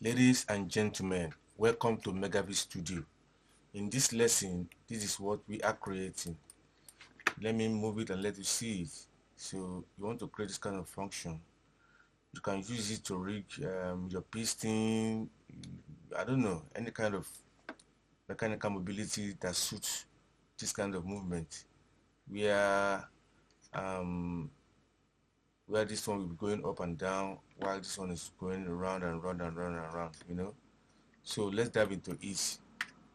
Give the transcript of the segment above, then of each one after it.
Ladies and gentlemen, welcome to Megavis Studio. In this lesson, this is what we are creating. Let me move it and let you see it. So you want to create this kind of function. You can use it to rig your piston, I don't know, any kind of mechanical mobility that suits this kind of movement. Where this one will be going up and down while this one is going around and round and round and round, you know. So let's dive into it.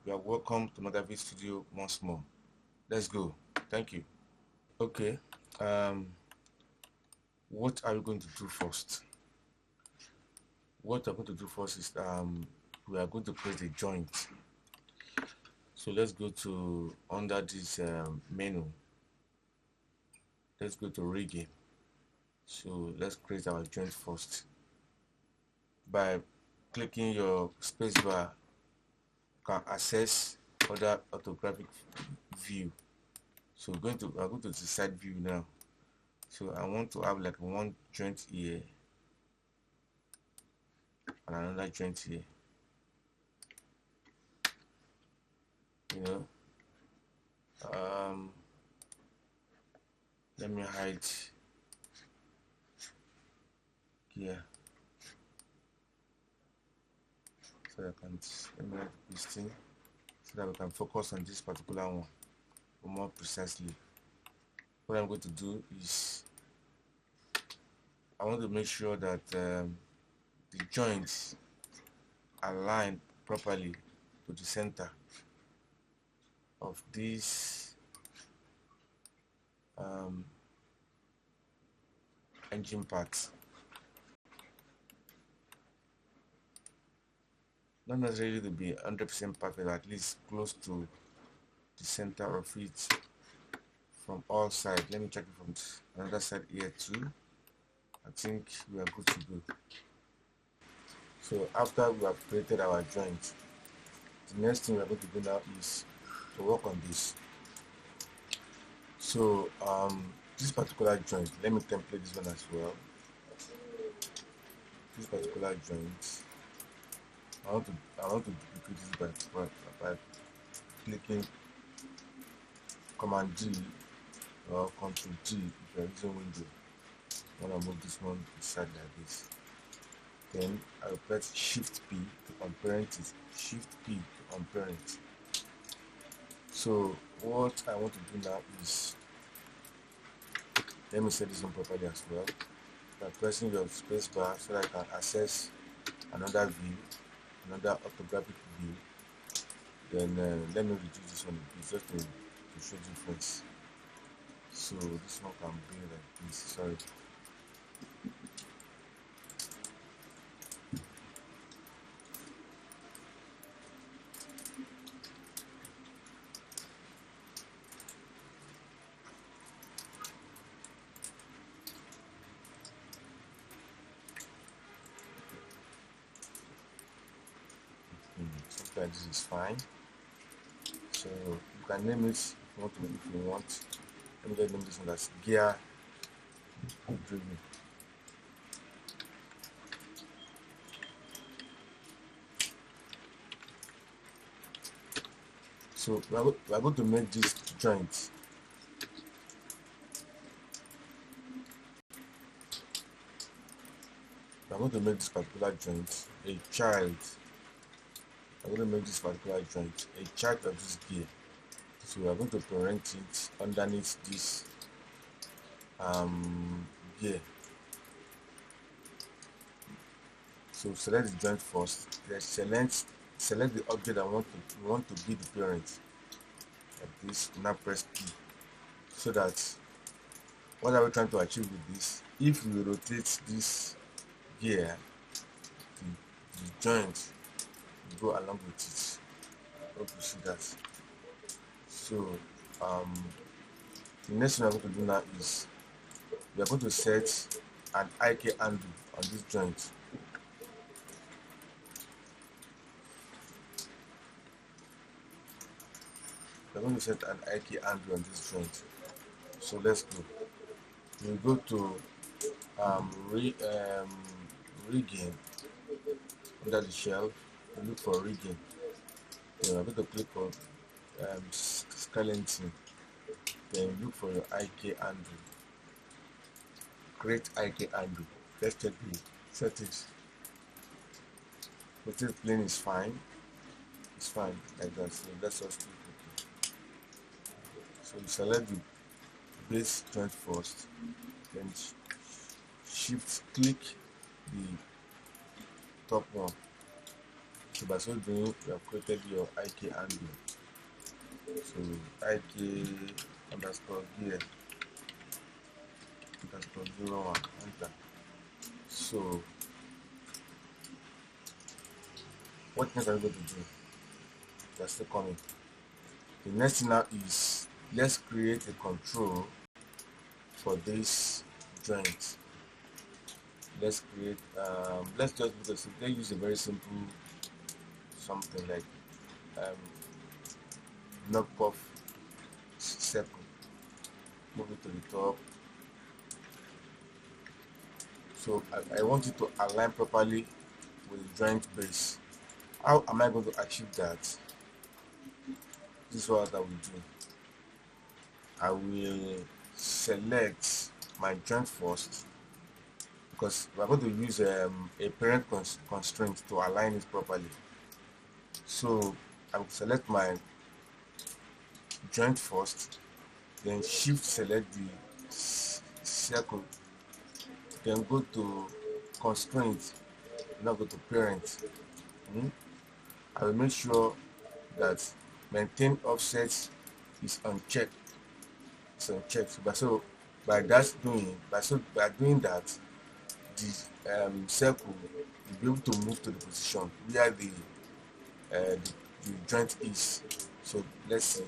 You are welcome to Megavis Studio once more. Let's go. Thank you. Okay. What are we going to do first? What I'm going to do first is we are going to create a joint. So let's go to under this menu. Let's go to rigging. So let's create our joint first. By clicking your spacebar, you can access other orthographic view. So I'm going to the side view now. So I want to have like one joint here and another joint here. You know, let me hide here so I can let me hide this thing so that we can focus on this particular one more precisely. What I'm going to do is I want to make sure that the joints align properly to the center of this engine part. Not necessarily to be 100% perfect, at least close to the center of it from all sides. Let me check it from another side here too. I think we are good to go. So after we have created our joint, the next thing we are going to do now is to work on this. So this particular joint, let me template this one as well. This particular joint, I want to duplicate this by clicking Command D or Control D if you are using Windows. I want to move this one inside like this. Then I will press Shift P to unparent it. Shift P to unparent. So what I want to do now is, let me set this one properly as well. By pressing your spacebar so that I can access another view, another orthographic view. Then let me reduce this one a bit just to show difference. So this one can be like this. Sorry. Sometimes this is fine. So you can name it if you want. Let me just name this one as gear driven. So we are going to make this joint. We are going to make this particular joint a child. I'm going to make this particular joint a child of this gear. So we are going to parent it underneath this gear. So select the joint first. Then select the object I want to be the parent. Like this. Now press P. So that what are we trying to achieve with this? If we rotate this gear, the joint will go along with it. I hope you see that. So the next thing I'm going to do now is we are going to set an IK handle on this joint. We are going to set an IK handle on this joint. So let's go. We go to rigging. under the shelf, you look for rigging. Then I'm going to click on skeleton. Then look for your IK handle. Create IK handle. Let's check the settings. The plane is fine. It's fine like that. So let's just click OK. So you select the base joint first, then shift click the top one. So by so doing, you have created your IK handle. So IK underscore gear underscore 01, enter. So what next are we going to do? That's still coming. The next thing now is let's create a control for this joint. Let's create let's use a very simple something like knock off circle. Move it to the top. So I want it to align properly with the joint base. How am I going to achieve that? This is what I will do. I will select my joint first, because we're going to use a parent constraint to align it properly. So I will select my joint first, then shift select the circle, then go to constraint, now go to parent. I will make sure that maintain offset is unchecked. It's unchecked. So by doing that, the circle will be able to move to the position where the joint is. So let's see.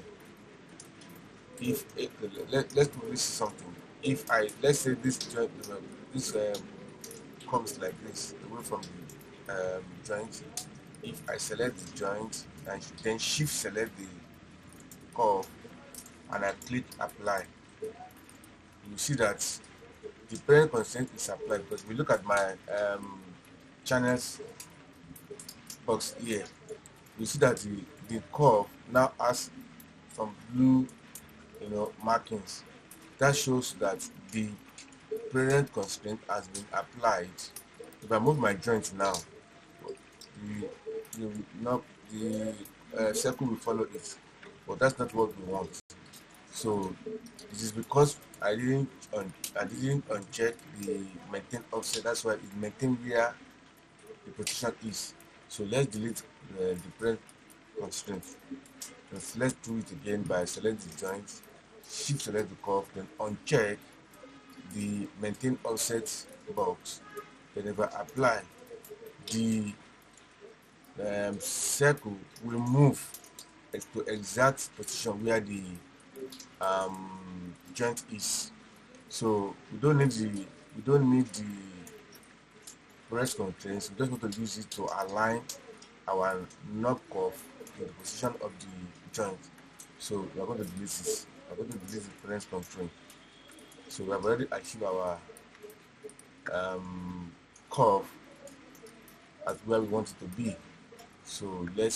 If let's probably see something. If let's say this joint comes like this away from the joint. If I select the joint and then shift select the curve and I click apply, you see that the parent constraint is applied. Because if we look at my channels box here, you see that the curve now has some blue markings. That shows that the parent constraint has been applied. If I move my joint now, the circle will follow it, but that's not what we want. So this is because I didn't uncheck the maintain offset. That's why it maintain where the position is. So let's delete the parent constraint. Let's do it again by select the joint, shift select the curve, then uncheck the maintain offset box. Then if I apply, the circle will move to exact position where the joint is. So we don't need the rest constraints. We just want to use it to align our knob curve to the position of the joint. So we are going to delete this. We are going to delete the parent constraint. So we have already achieved our curve at where we want it to be. So let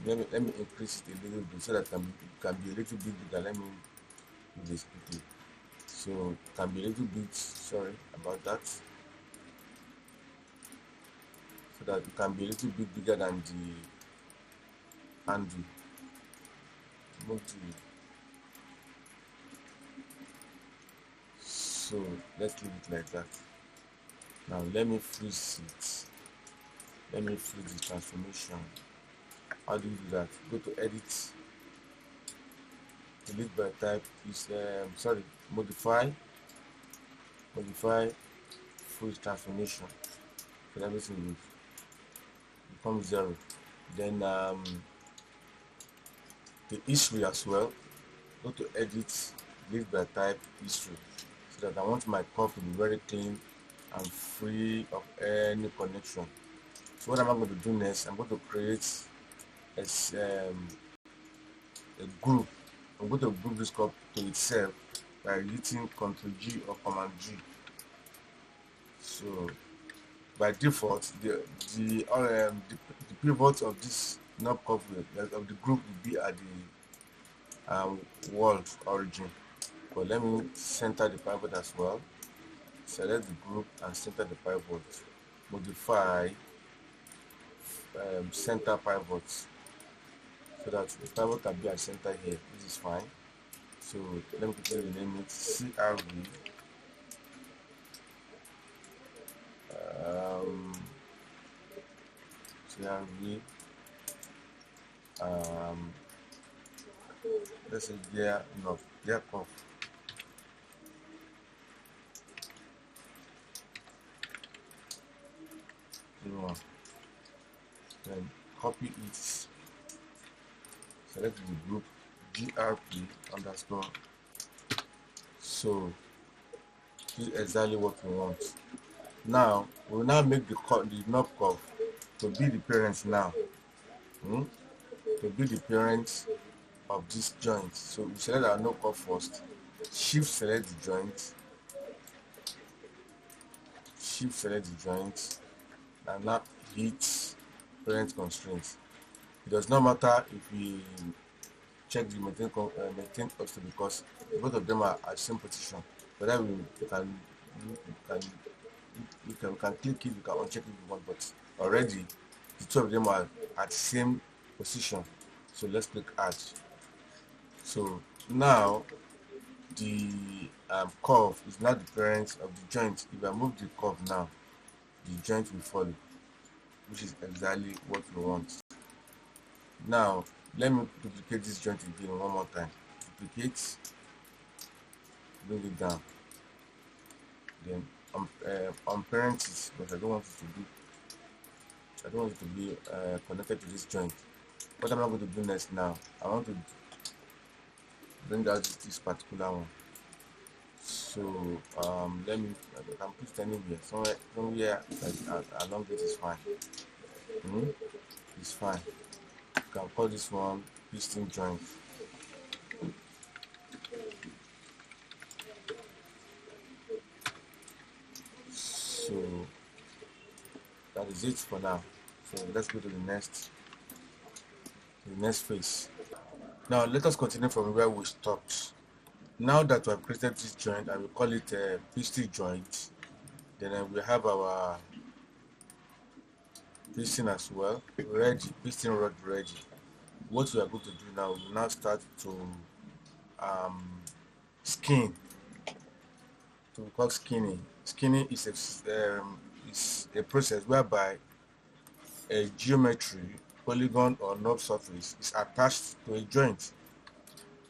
me increase it a little bit so that it can be a little bit bigger. Let me do this quickly. So it can be a little bit, sorry about that, so that it can be a little bit bigger than the handle. Move to it. So let's leave it like that. Now let me freeze it. Let me freeze the transformation. How do you do that? Go to edit, delete by type is modify freeze transformation. So everything will become 0. Then the history as well. Go to edit, delete by type history, so that I want my curve to be very clean and free of any connection. So what am I going to do next? I'm going to create a group. I'm going to group this curve to itself by hitting Ctrl G or Command G. So by default the pivot of this knob curve of the group will be at the world origin. But let me center the pivot as well. Select the group and center the pivot. Modify center pivots so that the pivot can be at center here. This is fine. So let me quickly rename it CRV. CRV. Let's say gear curve. Then copy it, select the group grp underscore. So this is exactly what we want. Now we will now make the knob curve to be the parent now. To be the parent of this joint. So we select our knob curve first, shift select the joint, and now hit parent constraints. It does not matter if we check the maintain also, because both of them are at the same position. But that we can click it, you can uncheck it if you want, but already the two of them are at the same position. So let's click add. So now the curve is not the parent of the joint. If I move the curve now, the joint will follow, which is exactly what we want. Now let me duplicate this joint again one more time. Duplicate, bring it down, then unparent it, but I don't want it to be connected to this joint. What am I going to do next now? I want to bring out this particular one. So let me, I can put it anywhere, somewhere along it is fine. It's fine. You can call this one piston joint. So that is it for now. So let's go to the next phase. Now let us continue from where we stopped. Now that we have created this joint, I will call it a piston joint. Then we have our piston as well ready, piston rod ready. What we are going to do now, we will now start to skin. So we call skinning. Skinning is a process whereby a geometry, polygon or knob surface is attached to a joint.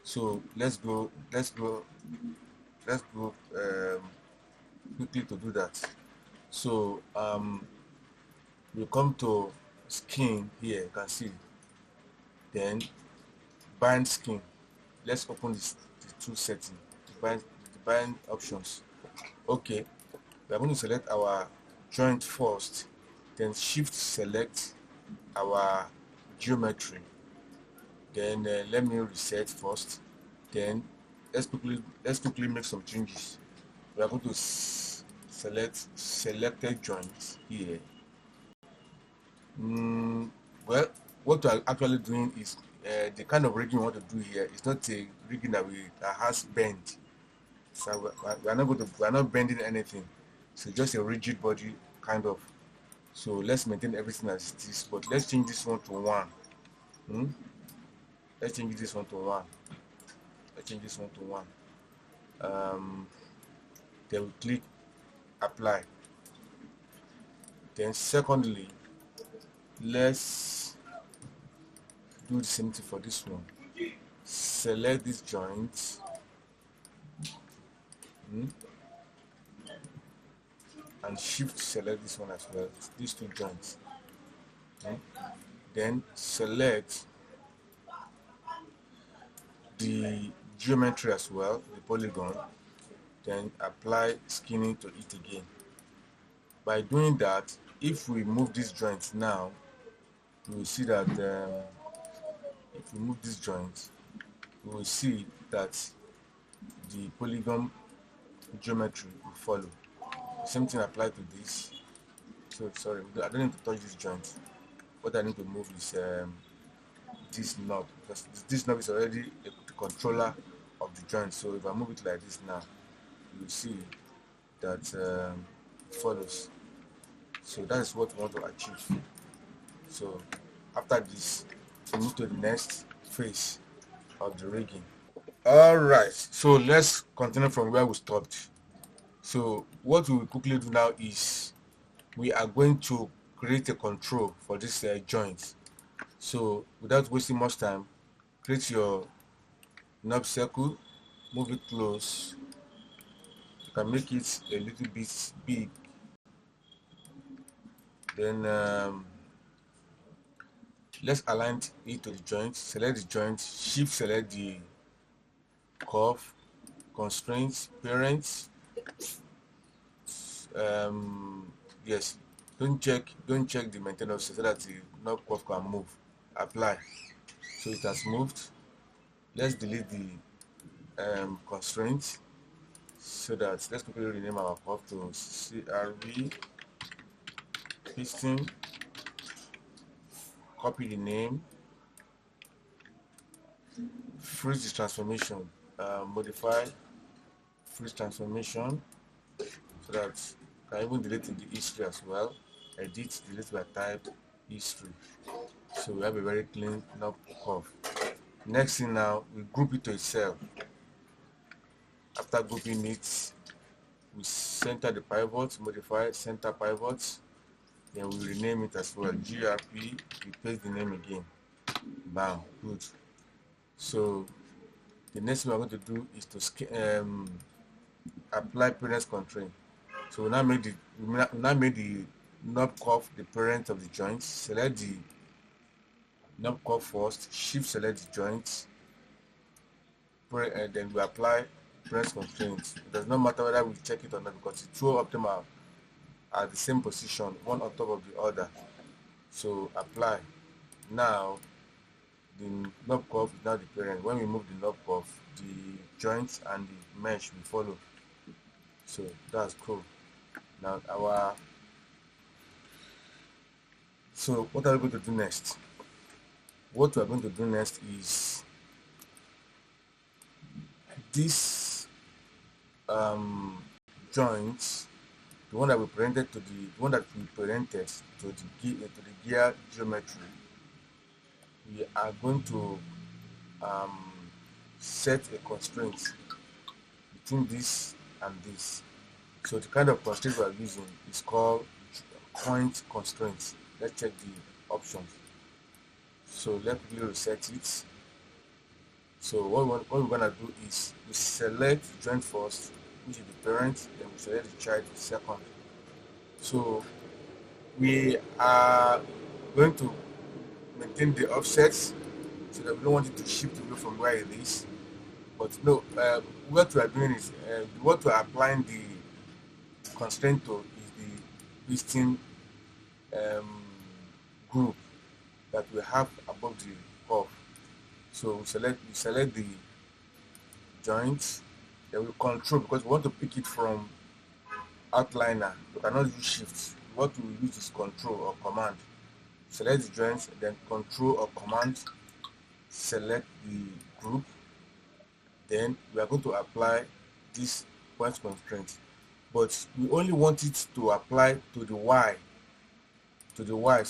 So let's go quickly to do that. So we come to skin here, you can see, then bind skin. Let's open the two settings, the bind options. Okay, we are going to select our joint first, then shift select our geometry. Then let me reset first. Then let's quickly make some changes. We are going to select selected joints here. Well, what we are actually doing is the kind of rigging we want to do here is not a rigging that has bend. So we are not bending anything. So just a rigid body kind of. So let's maintain everything as it is, but let's change this one to 1. Let's change this one to 1. Then we click apply. Then secondly, let's do the same thing for this one. Select this joint, and shift select this one as well, these two joints. Then select the geometry as well, the polygon, then apply skinning to it again. By doing that, if we move these joints now, we will see that if we move these joints, we will see that the polygon geometry will follow. The same thing applies to this. So sorry, I don't need to touch this joint. What I need to move is this knob, because this knob is already the controller of the joint. So if I move it like this now, you will see that it follows. So that is what we want to achieve. So after this, we move to the next phase of the rigging. All right, so let's continue from where we stopped. So what we will quickly do now is we are going to create a control for this joint. So without wasting much time, create your knob circle, move it close. You can make it a little bit big. Then let's align it to the joint. Select the joint, shift select the curve, constraints, parents. Yes, don't check the maintenance so that the knob curve can move. Apply. So it has moved. Let's delete the constraint, so that let's quickly rename our curve to CRV Piston. Copy the name, freeze the transformation, modify freeze transformation, so that you can even delete in the history as well. Edit, delete by type, history. So we have a very clean knob curve. Next thing now, we group it to a cell. After grouping it, we center the pivot, modify center pivot, then we rename it as well, GRP, we paste the name again. Bam, good. So the next thing we're going to do is to apply parent constraint. So we now made the knob curve the parent of the joint. Select the knob curve first, shift select the joint, then we apply parent constraints. It does not matter whether we check it or not, because the two of them are at the same position, one on top of the other. So apply. Now the knob curve is now the parent. When we move the knob curve, the joints and the mesh will follow. So that's cool. Now so what are we going to do next? What we are going to do next is this joint, the one that we parented to the gear geometry. We are going to set a constraint between this and this. So the kind of constraint we are using is called point constraint. Let's check the options. So let's quickly reset it. So what we're gonna do is we select the joint first, which is the parent, then we select the child second. So we are going to maintain the offsets so that we don't want it to shift away from where it is. But no, what we are doing is what we are applying the constraint to is the piston group that we have above the curve. So we select the joint, then we control, because we want to pick it from outliner. We cannot use shift. What we use is control or command. Select the joints, then control or command, select the group. Then we are going to apply this point constraint, but we only want it to apply to the Y, so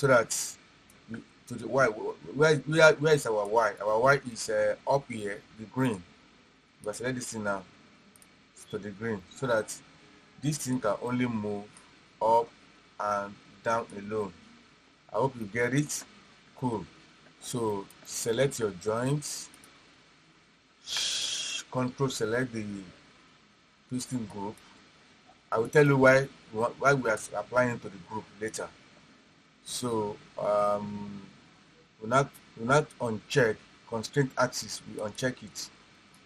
that to the Y. Where is our Y? Our Y is up here, the green. We select this thing now to the green, so that this thing can only move up and down alone. I hope you get it. Cool. So select your joints, control select the piston group. I will tell you why we are applying to the group later. So we not uncheck constraint axis. We uncheck it.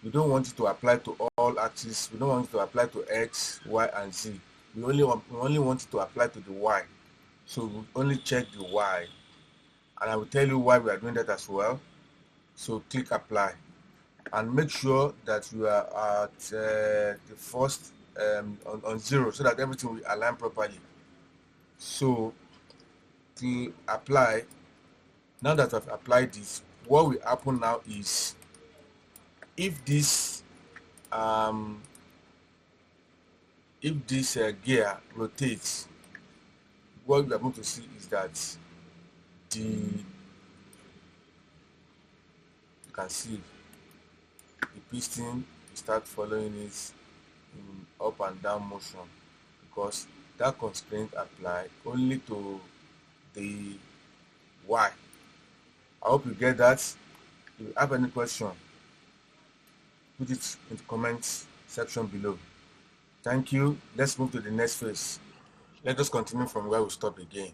We don't want it to apply to all axes. We don't want it to apply to X, Y, and Z. We only want it to apply to the Y. So we only check the Y, and I will tell you why we are doing that as well. So click apply, and make sure that you are at the first on 0, so that everything will align properly. So to apply, now that I've applied this, what will happen now is if this gear rotates, what we are going to see is that you can see the piston start following it in up and down motion, because that constraint applied only to the Y. I hope you get that. If you have any question, put it in the comments section below. Thank you. Let's move to the next phase. Let us continue from where we stopped again.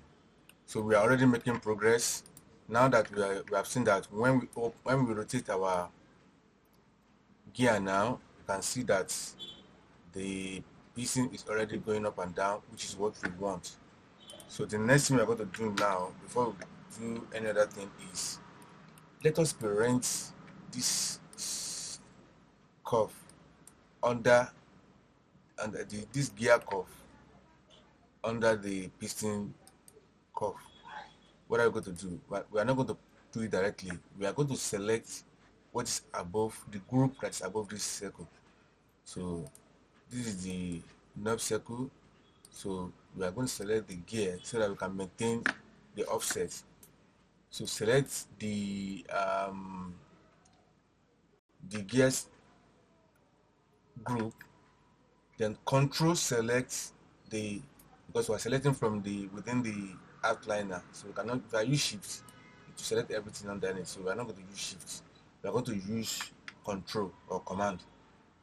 So we are already making progress. Now that we have seen that when we rotate our gear, now you can see that the piston is already going up and down, which is what we want. So the next thing we are going to do now, before we do any other thing, is let us parent this curve under this gear curve under the piston curve. What are we going to do? We are not going to do it directly. We are going to select what is above the group that is above this circle. So this is the knob circle. So we are going to select the gear so that we can maintain the offset. So select the gears group, then control select the, because we are selecting from the within the outliner, so we cannot, if I use shift to select everything underneath, so we are not going to use shift, we are going to use control or command.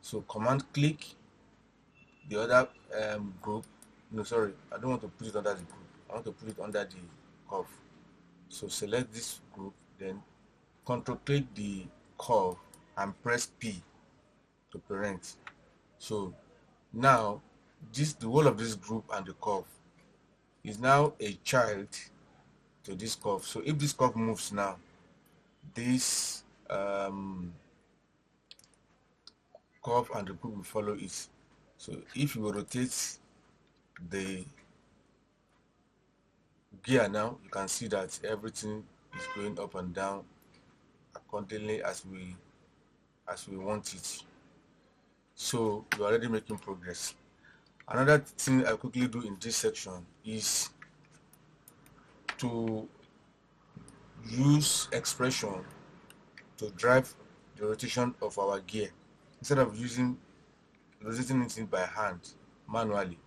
So command click the other group. No, sorry, I don't want to put it under the group, I want to put it under the curve. So select this group, then control click the curve and press P to parent. So now the whole of this group and the curve is now a child to this curve. So if this curve moves now, this curve and the group will follow it. So if you rotate the gear now, you can see that everything is going up and down accordingly as we want it. So we're already making progress. Another thing I quickly do in this section is to use expression to drive the rotation of our gear instead of rotating it by hand manually.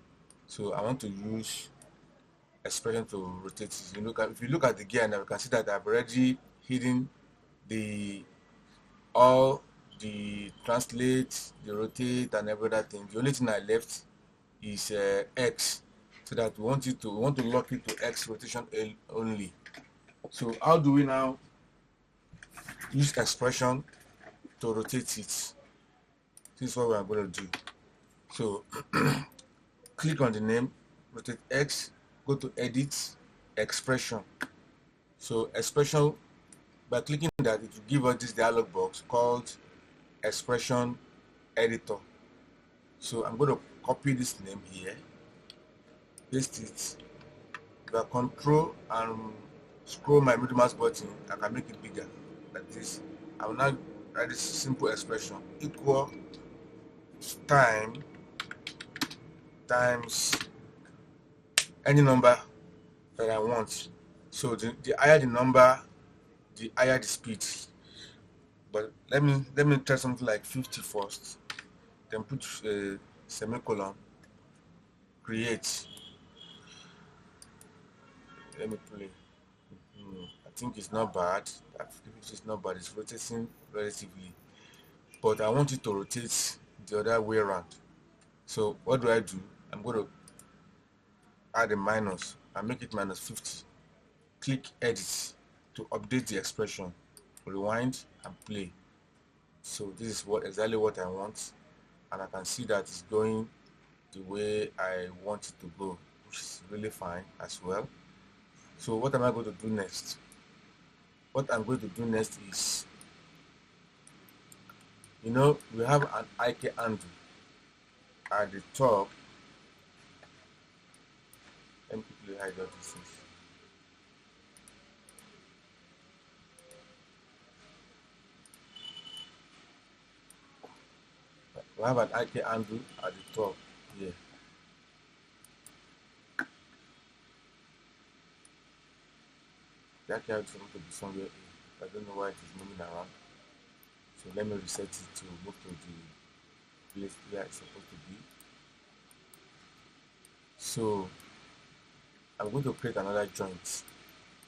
So I want to use expression to rotate it. If you look at the gear now, you can see that I've already hidden all the translate, the rotate, and every other thing. The only thing I left is X, so that we want to lock it to X rotation only. So how do we now use expression to rotate it? This is what we are going to do. So click on the name, rotate X, go to edit, expression. So expression, by clicking that, it will give us this dialog box called expression editor. So I'm going to copy this name here, paste it. By control and scroll my middle mouse button, I can make it bigger like this. I will now write this simple expression: equal time times any number that I want. So the higher the number, the higher the speed. But let me try something like 50 first, then put a semicolon, create. Let me play. I think it's not bad. It's not bad. It's rotating relatively, but I want it to rotate the other way around. So what do? I'm going to add a minus and make it minus 50. Click edit to update the expression. Rewind and play. So this is exactly what I want, and I can see that it's going the way I want it to go, which is really fine as well. So what am I going to do next? What I'm going to do next is, we have an IK handle at the top. Let me quickly hide all these things. We have an IK handle at the top here. The IK handle is supposed to be somewhere here. I don't know why it is moving around. So let me reset it to move to the place where it's supposed to be. So I'm going to create another joint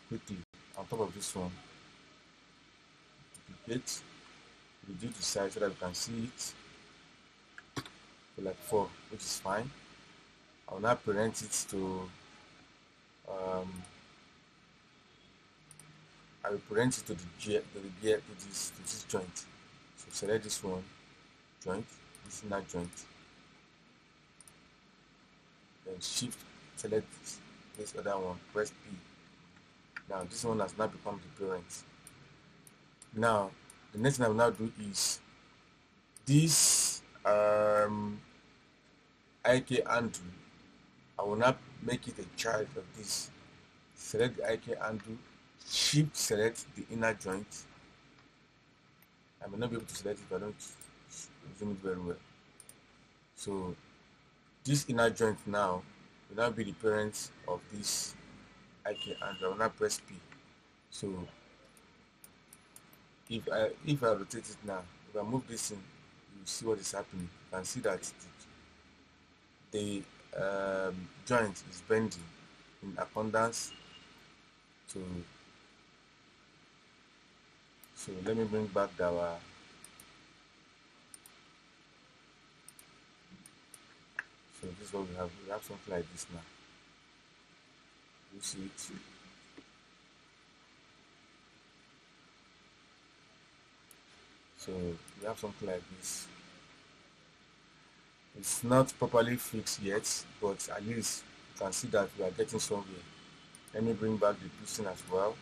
quickly on top of this one. Duplicate, reduce the size so that we can see it to like 4, which is fine. I will now parent it to I will parent it to this joint. So select this one, joint, this inner joint, then shift, select this other one, press P. Now this one has now become the parent. Now the next thing I will now do is this IK handle, I will now make it a child of this. Select the IK handle, shift select the inner joint. I may not be able to select it if I don't zoom it very well. So this inner joint now will now be the parent of this IK handle. I will now press P. So if I rotate it now, if I move this in, you see what is happening. You can see that the joint is bending in accordance to. So let me bring back our so this is what we have. We have something like this now. You see it. So we have something like this. It's not properly fixed yet, but at least you can see that we are getting somewhere. Let me bring back the piston as well.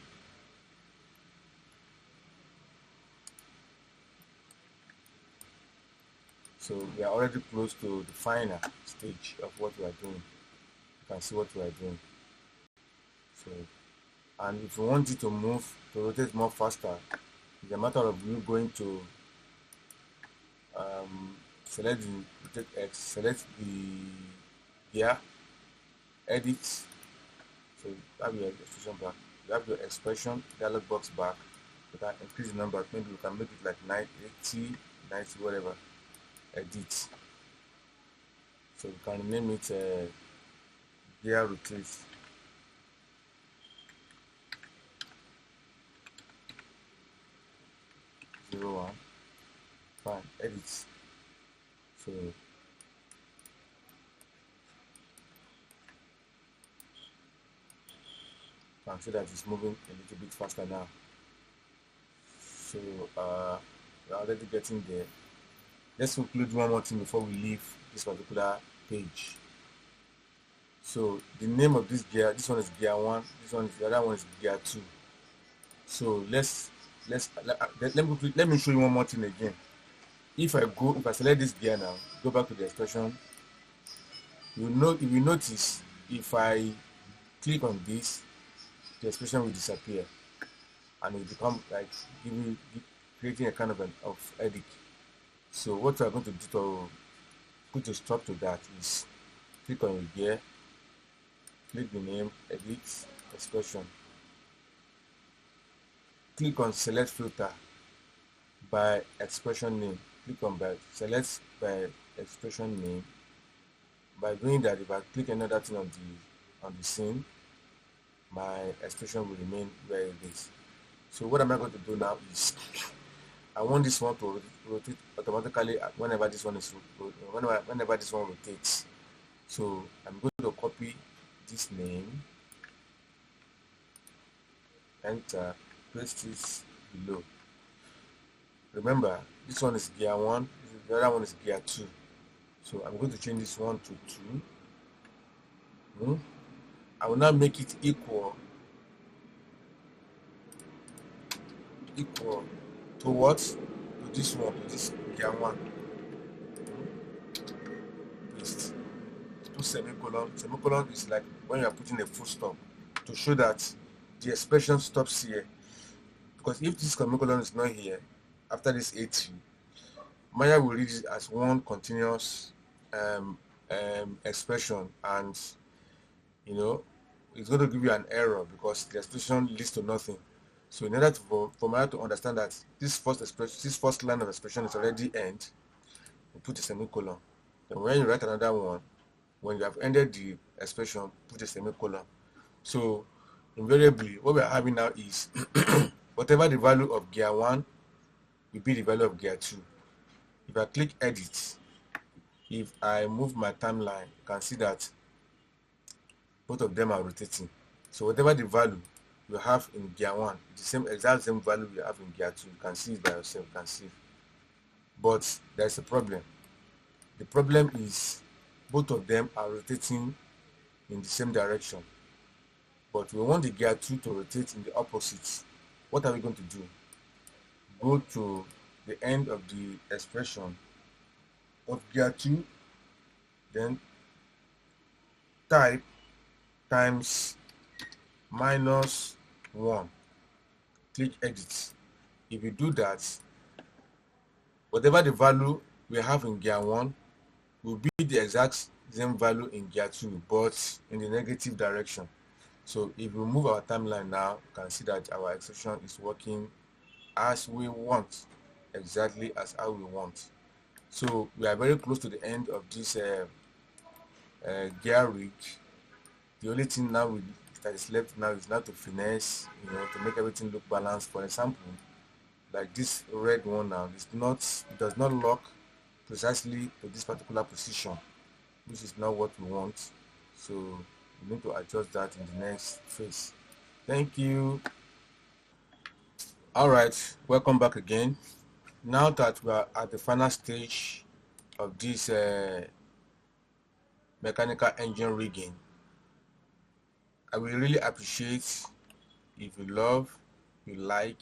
So we are already close to the final stage of what we are doing. You can see what we are doing. So, and if you want it to move, to rotate more faster, it's a matter of you going to select the rotate X, select the gear, edit. So you have your expression back. You have your expression dialog box back. You can increase the number. Maybe you can make it like 80, 90, whatever. Edit. So you can name it gear rotate. Zero 1. Fine. Edit. So you can see that it's moving a little bit faster now. So we're already getting there. Let's conclude one more thing before we leave this particular page. So the name of this gear, this one is gear 1, the other one is gear 2. So let me show you one more thing again. If I select this gear now, go back to the expression, if you notice, if I click on this, the expression will disappear and it will become like creating a kind of edit. So what we are going to do to put a stop to that is click on your gear, click the name, edit, expression, click on select filter by expression name, click on select by expression name. By doing that, if I click another thing on the scene, my expression will remain where it is. So what am I going to do now is I want this one to rotate automatically whenever this one rotates. So I'm going to copy this name, enter, paste this below. Remember, this one is gear 1, the other one is gear 2. So I'm going to change this one to 2. I will now make it equal to what? To this one, to this gear 1. Paste. put semicolon. Semicolon is like when you are putting a full stop to show that the expression stops here. Because if this semicolon is not here, after this A3, Maya will read it as one continuous expression, and it's going to give you an error because the expression leads to nothing. So in order for Maya to understand that this first line of expression is already end, you put a semicolon. And when you write another one, when you have ended the expression, put a semicolon. So invariably, what we are having now is whatever the value of gear 1 will be the value of gear 2. If I click edit, if I move my timeline, you can see that both of them are rotating. So whatever the value you have in gear 1, the exact same value you have in gear 2. You can see it by yourself, you can see. But there's a problem. The problem is both of them are rotating in the same direction. But we want the gear 2 to rotate in the opposite. What are we going to do? Go to the end of the expression of gear 2, then type times -1. Click edit. If you do that, whatever the value we have in gear 1 will be the exact same value in gear 2, but in the negative direction. So if we move our timeline now, you can see that our expression is working as we want, exactly as how we want. So we are very close to the end of this gear rig. The only thing now that is left now is now to finesse, to make everything look balanced. For example, like this red one now, it does not lock precisely to this particular position, which is not what we want. So we need to adjust that in the next phase. Thank you. All right, welcome back again. Now that we are at the final stage of this mechanical engine rigging, I will really appreciate if you love, you like,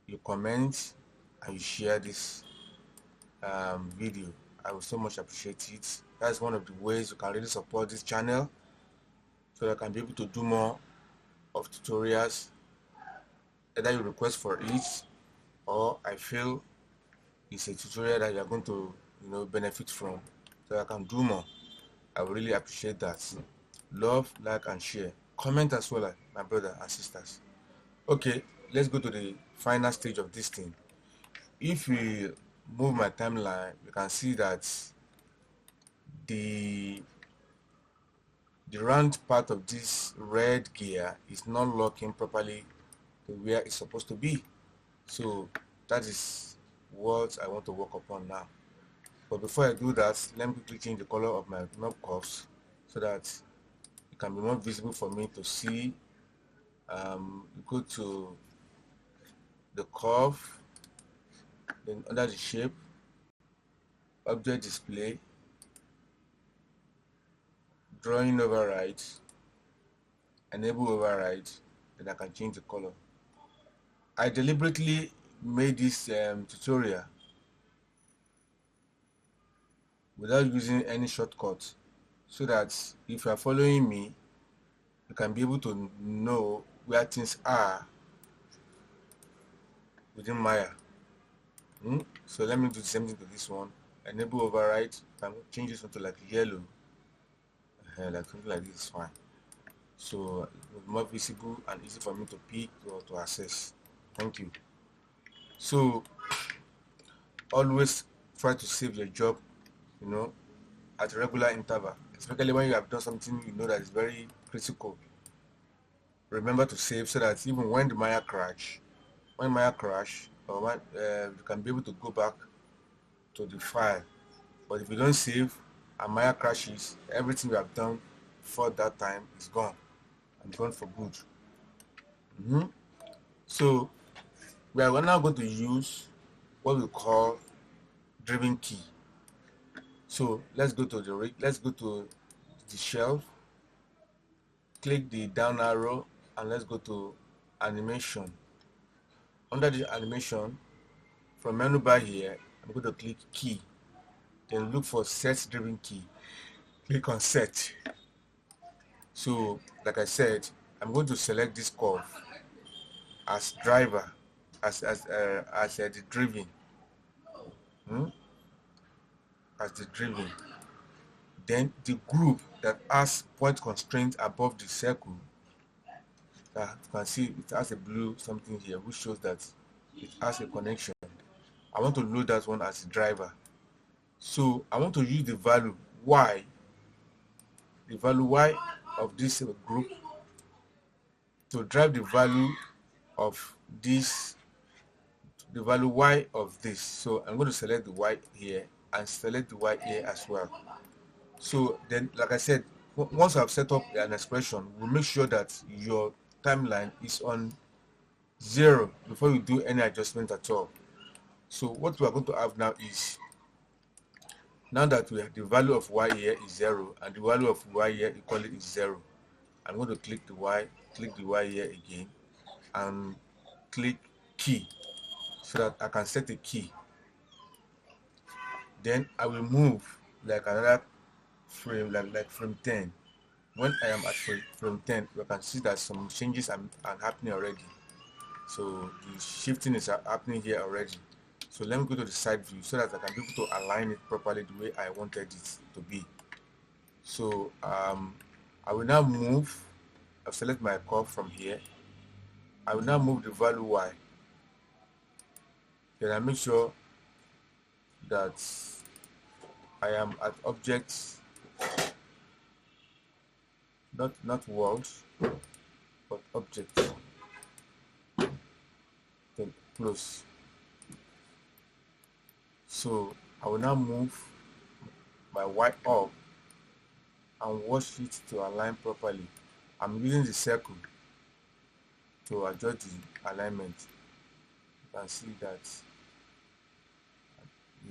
you comment, and you share this video. I will so much appreciate it. That's one of the ways you can really support this channel, so that I can be able to do more of tutorials. Either you request for it, or I feel it's a tutorial that you're going to benefit from, so I can do more. I would really appreciate that. Love, like, and share. Comment as well, my brothers and sisters. Okay, let's go to the final stage of this thing. If we move my timeline, you can see that the round part of this red gear is not locking properly to where it's supposed to be. So that is what I want to work upon now. But before I do that, let me quickly change the color of my knob curves so that it can be more visible for me to see. Go to the curve, then under the shape, object display, drawing override, enable override, then I can change the color. I deliberately made this tutorial without using any shortcut, so that if you are following me, you can be able to know where things are within Maya. So let me do the same thing to this one. Enable override. I'm going to change this one to like yellow, like something like this is fine. So it's more visible and easy for me to pick or to access. Thank you. So always try to save your job, at a regular interval, especially when you have done something that is very critical. Remember to save, so that even when Maya crash, or when you can be able to go back to the file. But if you don't save and Maya crashes, everything you have done before that time is gone, and gone for good. So we are now going to use what we call driven key. So let's go to the shelf, click the down arrow, and let's go to animation. Under the animation, from menu bar here, I'm going to click key, then look for set driven key. click on set. So like I said, I'm going to select this curve as driver, as the driven, hmm? as the driven. Then the group that has point constraint above the circle, that you can see it has a blue something here which shows that it has a connection. I want to load that one as a driver. So I want to use the value y, of this group to drive the value of this, the value y of this. So I'm going to select the y here and select the y here as well. So then, like I said, once I've set up an expression, we'll make sure that your timeline is on 0 before you do any adjustment at all. So what we are going to have now is, now that we have the value of y here is 0 and the value of y here equally is 0, I'm going to click the y here again and click key so that I can set a key. Then I will move like another frame, like frame 10. When I am at frame 10, you can see that some changes are happening already. So the shifting is happening here already. So let me go to the side view so that I can be able to align it properly the way I wanted it to be. So I will now move, I'll select my curve from here. I will now move the value y. Then I make sure that I am at objects, not worlds, but objects. Then close. So I will now move my y up and watch it to align properly. I'm using the circle to adjust the alignment. You can see that,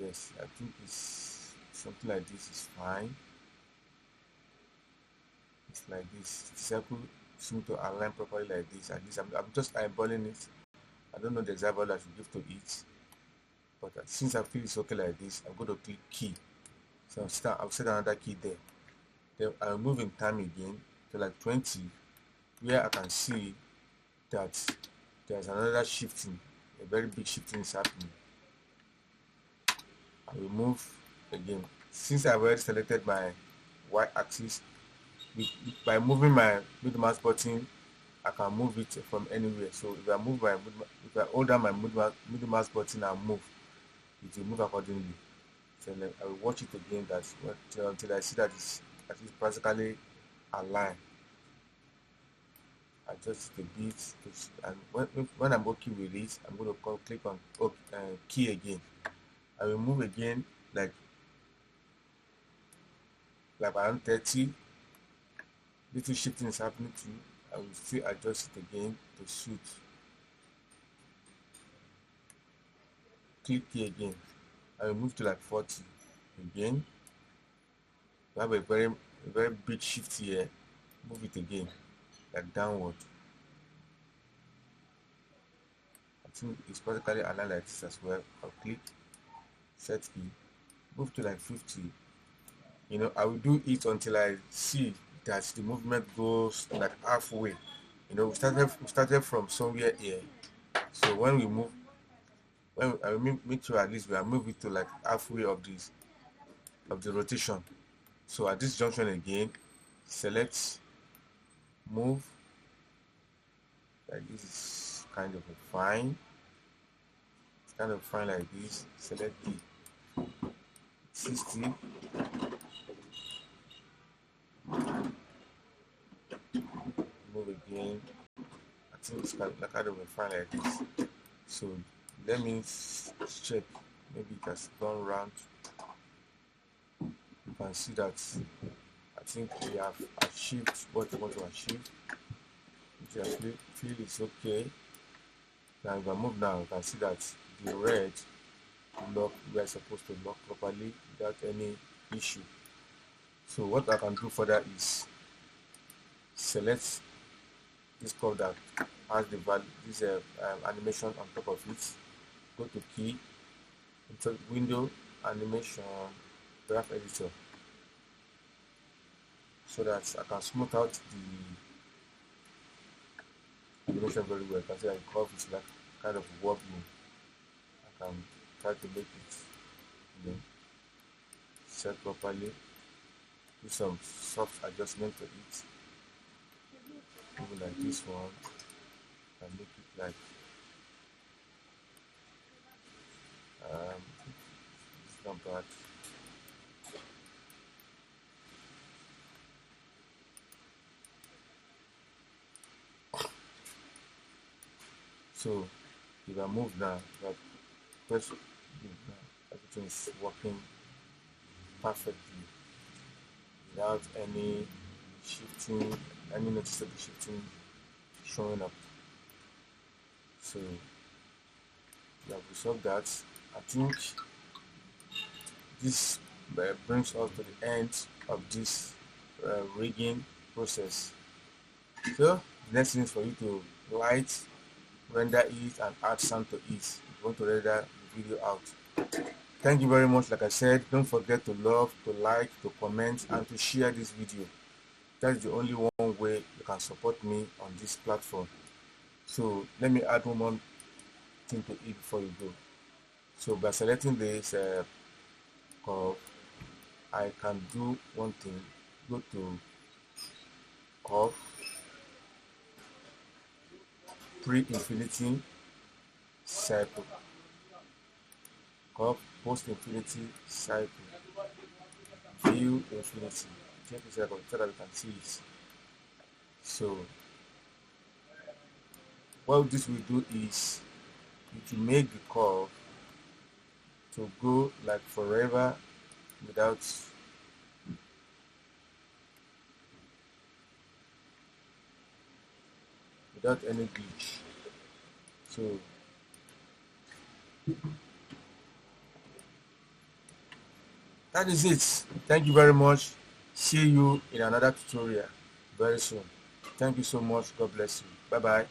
yes, I think it's something like this is fine. It's like this. The circle seems to align properly like this. At least I'm just eyeballing it. I don't know the exact value I should give to it, but since I feel it's okay like this, I'm going to click key. So I'll set another key there. Then I'll move in time again to like 20, where I can see that there's another shifting, a very big shifting is happening. I will move again. Since I've already selected my y-axis, by moving my middle mouse button, I can move it from anywhere. So if I hold down my middle mouse button and move, it will move accordingly. So then I will watch it again until I see that it's practically aligned. Adjust it a bit, and when I'm okay with it, I'm going to click on key again. I will move again like around 30. Little shifting is happening too. I will still adjust it again to suit. Click here again. I will move to like 40 again. We have a very big shift here. Move it again, like downward. I think it's practically aligned like this as well. I'll click set key, move to like 50. I will do it until I see that the movement goes like halfway. We started from somewhere here. So when we move, I will make sure at least we are moving to like halfway of the rotation. So at this junction again, select, move. Like this is kind of fine. It's kind of fine like this. Select the 60. Move again. I think it's kind of fine like this. So let me check. Maybe it has gone round. You can see that I think we have achieved what we want to achieve. Which I feel is okay. Now if I move now, you can see that the red lock, we are supposed to lock properly without any issue. So what I can do further is select this curve that has the value, this animation on top of it. Go to key, insert window, animation, graph editor. so that I can smooth out the animation very well. You can see the curve is like kind of wobbling. I can try to make it, set properly, do some soft adjustment to it, maybe like this one, and make it like it's not bad. So if I move now, if I press move now, everything is working perfectly without any shifting, any noticeable shifting showing up. So we have resolved that. I think this brings us to the end of this rigging process. So the next thing is for you to light, render it, and add sound to it if you want to render the video out. Thank you very much. Like I said, don't forget to love, to like, to comment, and to share this video. That's the only one way you can support me on this platform. So let me add one more thing to it before you go. So by selecting this curve, I can do one thing. Go to curve, pre-infinity cycle, curve, post-infinity cycle, view infinity. Check this out so that you can see it. So what this will do is it will make the curve to go like forever without any glitch. So that is it. Thank you very much. See you in another tutorial very soon. Thank you so much. God bless you. Bye bye.